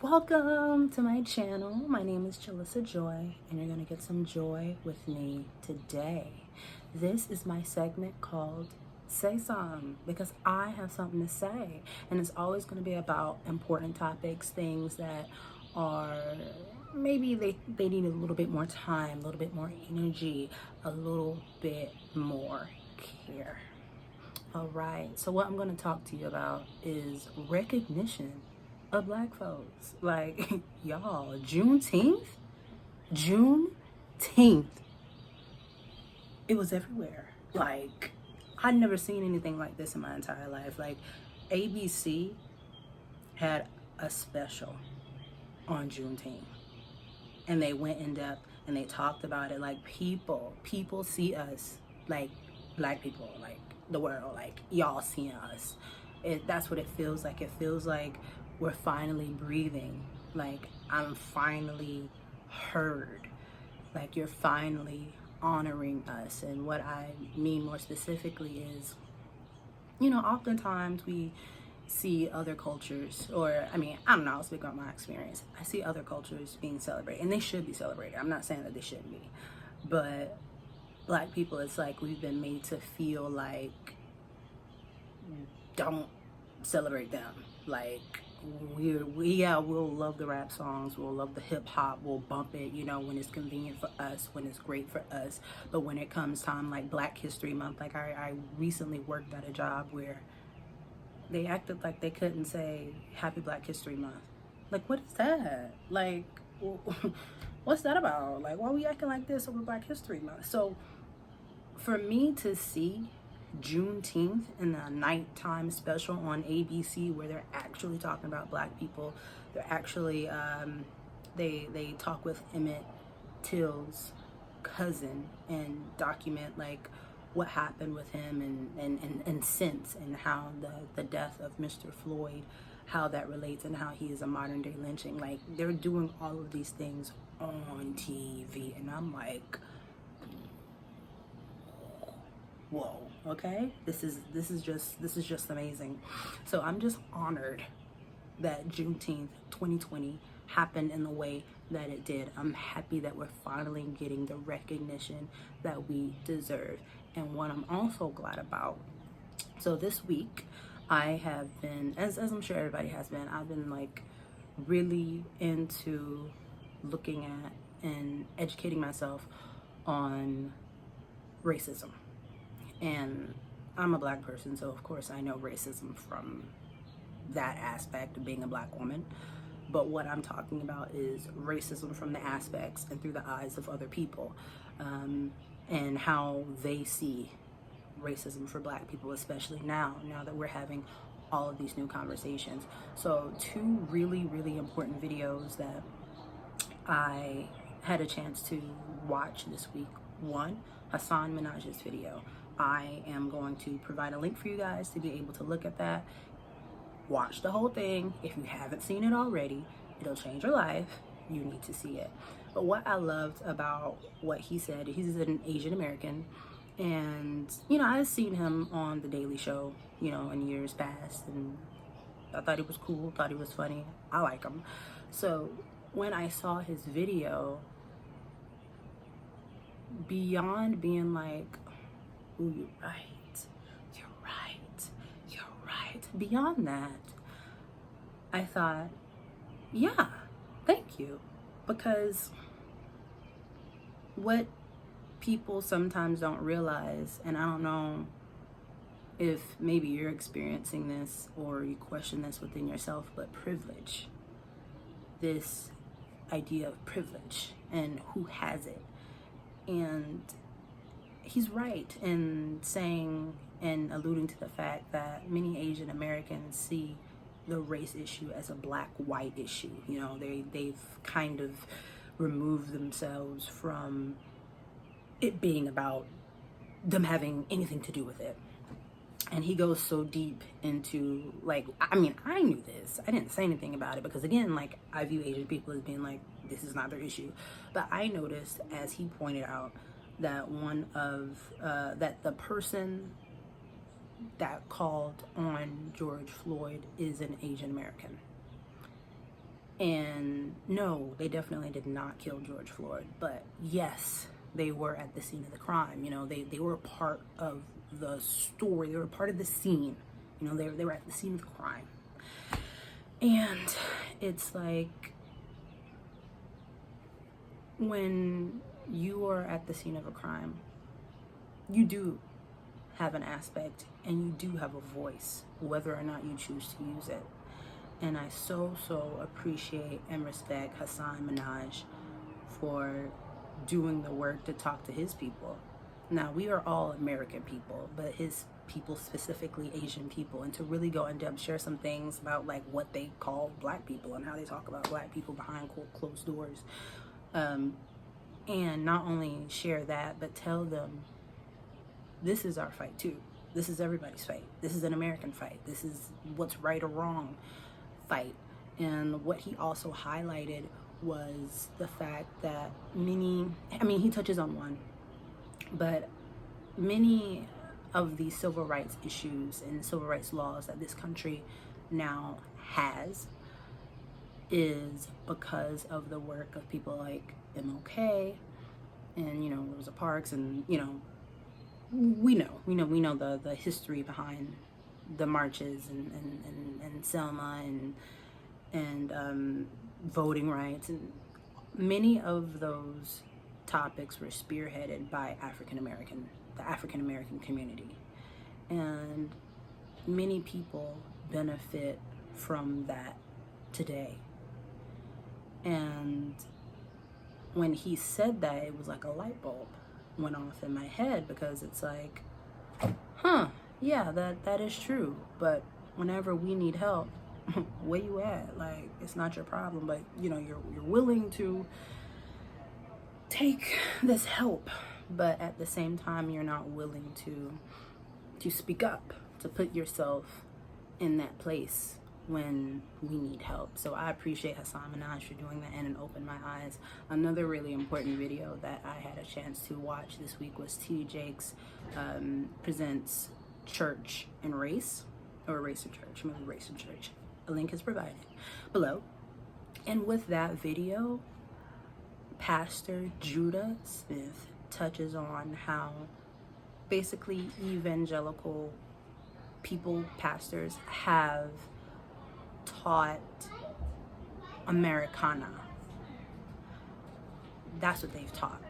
Welcome to my channel. My name is Jalissa Joy, and you're going to get some joy with me today. This is my segment called Say Sumn, because I have something to say, and it's always going to be about important topics, things that are maybe they need a little bit more time, a little bit more energy, a little bit more care. All right, so what I'm going to talk to you about is recognition of Black folks. Like, y'all, Juneteenth, it was everywhere. Like, I'd never seen anything like this in my entire life. Like, ABC had a special on Juneteenth, and they went in depth and they talked about it. Like, people see us, like Black people, like the world, like y'all seeing us. That's what it feels like. It feels like we're finally breathing. Like, I'm finally heard. Like, you're finally honoring us. And what I mean more specifically is, oftentimes we see other cultures, or I don't know, I'll speak on my experience. I see other cultures being celebrated, and they should be celebrated. I'm not saying that they shouldn't be, but Black people, it's like we've been made to feel like, don't celebrate them. Like, we'll love the rap songs, we'll love the hip hop, we'll bump it, when it's convenient for us, when it's great for us. But when it comes time like Black History Month, like I recently worked at a job where they acted like they couldn't say Happy Black History Month. Like, what is that? Like, what's that about? Like, why are we acting like this over Black History Month? So for me to see Juneteenth in the nighttime special on ABC, where they're actually talking about Black people, they're actually they talk with Emmett Till's cousin and document like what happened with him and since, and how the death of Mr. Floyd, how that relates, and how he is a modern day lynching. Like, they're doing all of these things on TV, and I'm like, whoa, okay, this is just amazing. So I'm just honored that Juneteenth 2020 happened in the way that it did. I'm happy that we're finally getting the recognition that we deserve. And what I'm also glad about, so this week I have been, as I'm sure everybody has been, I've been like really into looking at and educating myself on racism. And I'm a Black person, so of course I know racism from that aspect of being a Black woman. But what I'm talking about is racism from the aspects and through the eyes of other people, and how they see racism for Black people, especially now that we're having all of these new conversations. So two really important videos that I had a chance to watch this week. One, Hassan Minaj's video. I am going to provide a link for you guys to be able to look at that. Watch the whole thing. If you haven't seen it already, it'll change your life. You need to see it. But what I loved about what he said, he's an Asian American, and I've seen him on The Daily Show, in years past, and I thought he was cool, thought he was funny. I like him. So when I saw his video, beyond being like, ooh, you're right, beyond that, I thought, yeah, thank you. Because what people sometimes don't realize, and I don't know if maybe you're experiencing this or you question this within yourself, but privilege, this idea of privilege and who has it. And he's right in saying and alluding to the fact that many Asian Americans see the race issue as a Black-white issue. They've kind of removed themselves from it being about them having anything to do with it. And he goes so deep into, like, I knew this. I didn't say anything about it because, again, like, I view Asian people as being like, this is not their issue. But I noticed, as he pointed out, that that the person that called on George Floyd is an Asian American. And no, they definitely did not kill George Floyd, but yes, they were at the scene of the crime. You know, they were a part of the story. They were a part of the scene. You know, they were at the scene of the crime. And it's like, when you are at the scene of a crime, you do have an aspect and you do have a voice, whether or not you choose to use it. And I so appreciate and respect Hasan Minhaj for doing the work to talk to his people. Now, we are all American people, but his people, specifically Asian people, and to really go in depth, share some things about like what they call black people and how they talk about black people behind closed doors. And not only share that, but tell them, this is our fight too. This is everybody's fight. This is an American fight. This is what's right or wrong fight. And what he also highlighted was the fact that he touches on one, but many of the civil rights issues and civil rights laws that this country now has is because of the work of people like MLK and, you know, Rosa Parks, and, you know, we know the history behind the marches and Selma and voting rights, and many of those topics were spearheaded by the African American community, and many people benefit from that today. And when he said that, it was like a light bulb went off in my head, because it's like, yeah, that is true. But whenever we need help, where you at? Like, it's not your problem, but you know, you're willing to take this help, but at the same time, you're not willing to speak up, to put yourself in that place when we need help. So I appreciate Hasan Minhaj for doing that, and it opened my eyes. Another really important video that I had a chance to watch this week was T. Jakes presents Church and Race, or Race and Church, maybe Race and Church. A link is provided below. And with that video, Pastor Judah Smith touches on how basically evangelical people, pastors, have taught Americana. That's what they've taught.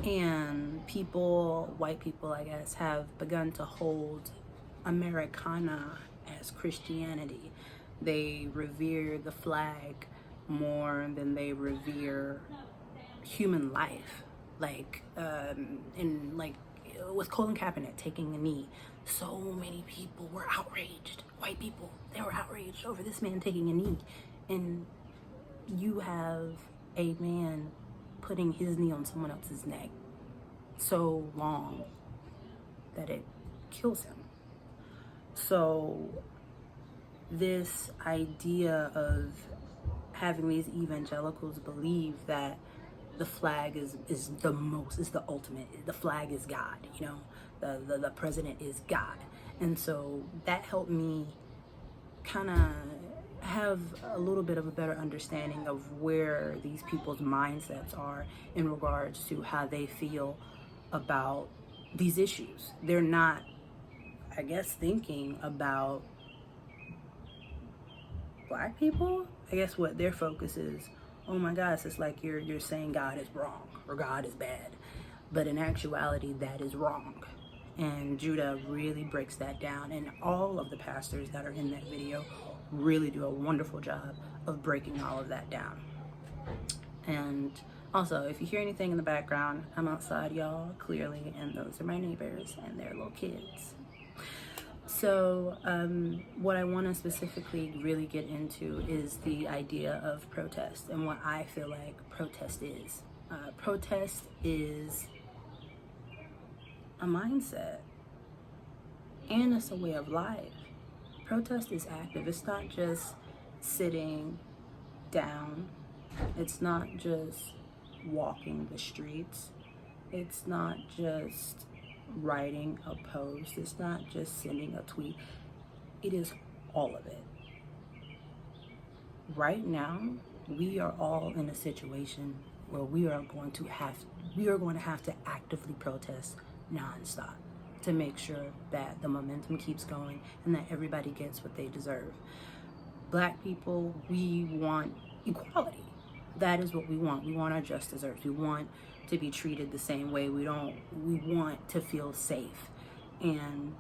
And people, white people, I guess, have begun to hold Americana as Christianity. They revere the flag more than they revere human life. Like, with Colin Kaepernick taking a knee, so many people were outraged. White people, they were outraged over this man taking a knee. And you have a man putting his knee on someone else's neck so long that it kills him. So this idea of having these evangelicals believe that the flag is the ultimate, the flag is God, you know, the president is God. And so that helped me kind of have a little bit of a better understanding of where these people's mindsets are in regards to how they feel about these issues. They're not, I guess, thinking about black people. I guess what their focus is, oh my gosh, it's like you're saying God is wrong or God is bad. But in actuality, that is wrong. And Judah really breaks that down. And all of the pastors that are in that video really do a wonderful job of breaking all of that down. And also, if you hear anything in the background, I'm outside, y'all, clearly, and those are my neighbors and their little kids. So what I want to specifically really get into is the idea of protest and what I feel like protest is. Protest is a mindset, and it's a way of life. Protest is active. It's not just sitting down. It's not just walking the streets. It's not just writing a post. It's not just sending a tweet. It is all of it. right now, we are all in a situation where we are going to have to actively protest nonstop to make sure that the momentum keeps going and that everybody gets what they deserve. Black people, we want equality. That is what we want. We want our just desserts. We want to be treated the same way. We want to feel safe. And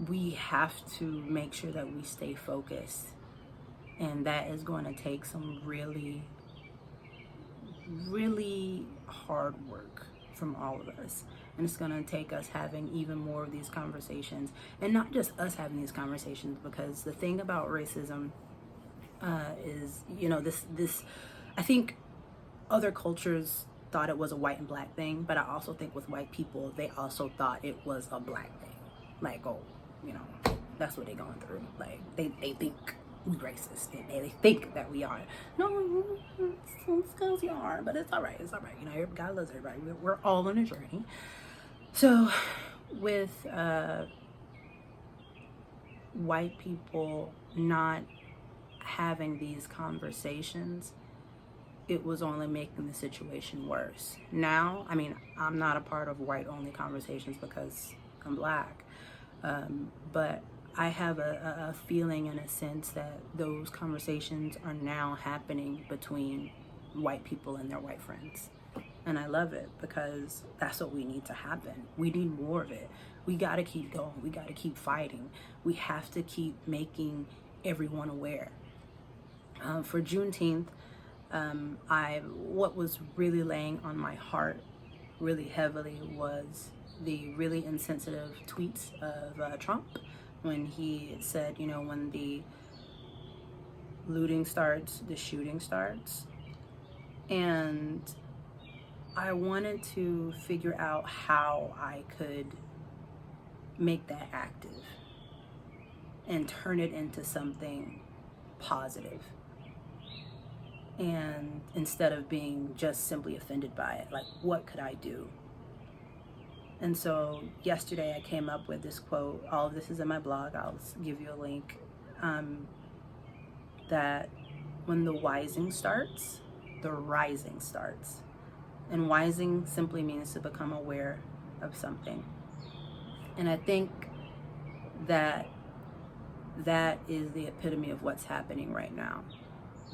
we have to make sure that we stay focused. And that is going to take some really, really hard work from all of us. And it's going to take us having even more of these conversations. And not just us having these conversations, because the thing about racism is, this, I think other cultures thought it was a white and black thing, but I also think with white people, they also thought it was a black thing. Like, oh, that's what they're going through. Like, they think we racist. They think that we are. No, some skills you are, but it's all right. It's all right. God loves everybody. We're all on a journey. So with white people not having these conversations, it was only making the situation worse. Now, I'm not a part of white only conversations because I'm black. But I have a feeling and a sense that those conversations are now happening between white people and their white friends. And I love it, because that's what we need to happen. We need more of it. We got to keep going. We got to keep fighting. We have to keep making everyone aware. For Juneteenth, what was really laying on my heart really heavily was the really insensitive tweets of Trump, when he said, when the looting starts, the shooting starts. And I wanted to figure out how I could make that active and turn it into something positive. And instead of being just simply offended by it, like, what could I do? And so yesterday I came up with this quote. All of this is in my blog. I'll give you a link. That when the wising starts, the rising starts. And wising simply means to become aware of something. And I think that is the epitome of what's happening right now.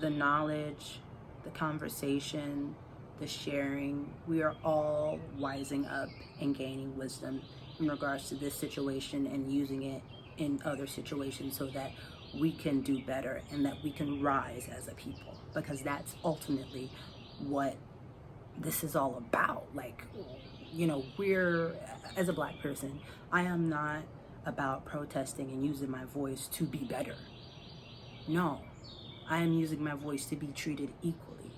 The knowledge, the conversation, the sharing, we are all wising up and gaining wisdom in regards to this situation and using it in other situations so that we can do better and that we can rise as a people, because that's ultimately what this is all about. Like, we're, as a black person, I am not about protesting and using my voice to be better. No, I am using my voice to be treated equally,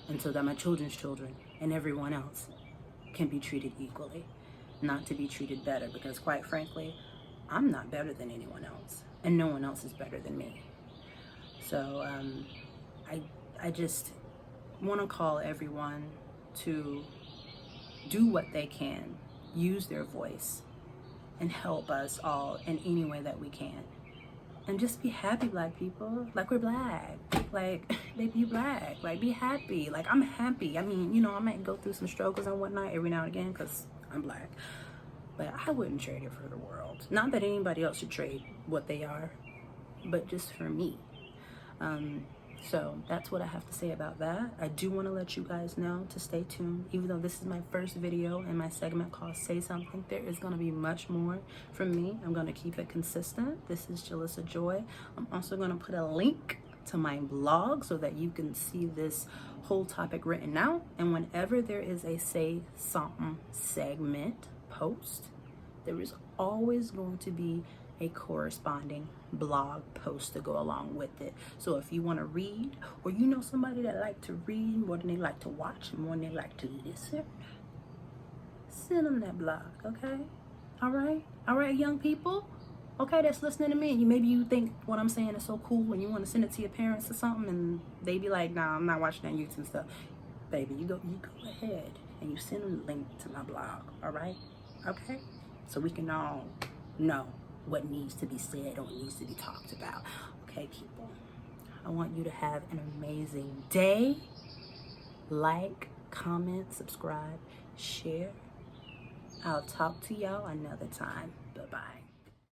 and so that my children's children and everyone else can be treated equally, not to be treated better, because quite frankly, I'm not better than anyone else, and no one else is better than me. So I just want to call everyone to do what they can, use their voice, and help us all in any way that we can. And just be happy, black people. Like, we're black. Like, baby, you black. Like, be happy. Like, I'm happy. I might go through some struggles and whatnot every now and again because I'm black. But I wouldn't trade it for the world. Not that anybody else should trade what they are, but just for me. So that's what I have to say about that. I do want to let you guys know to stay tuned. Even though this is my first video in my segment called Say Something, there is going to be much more from me. I'm going to keep it consistent. This is Jalissa Joy. I'm also going to put a link to my blog so that you can see this whole topic written out. And whenever there is a Say Something segment post, there is always going to be a corresponding blog post to go along with it. So if you want to read, or you know somebody that like to read more than they like to watch, more than they like to listen, send them that blog, okay? All right, young people, okay, that's listening to me. Maybe you think what I'm saying is so cool and you want to send it to your parents or something, and they be like, nah, I'm not watching that YouTube stuff. Baby, you go ahead and you send them the link to my blog, all right? Okay, so we can all know what needs to be said or what needs to be talked about. Okay, people. I want you to have an amazing day. Like, comment, subscribe, share. I'll talk to y'all another time. Bye-bye.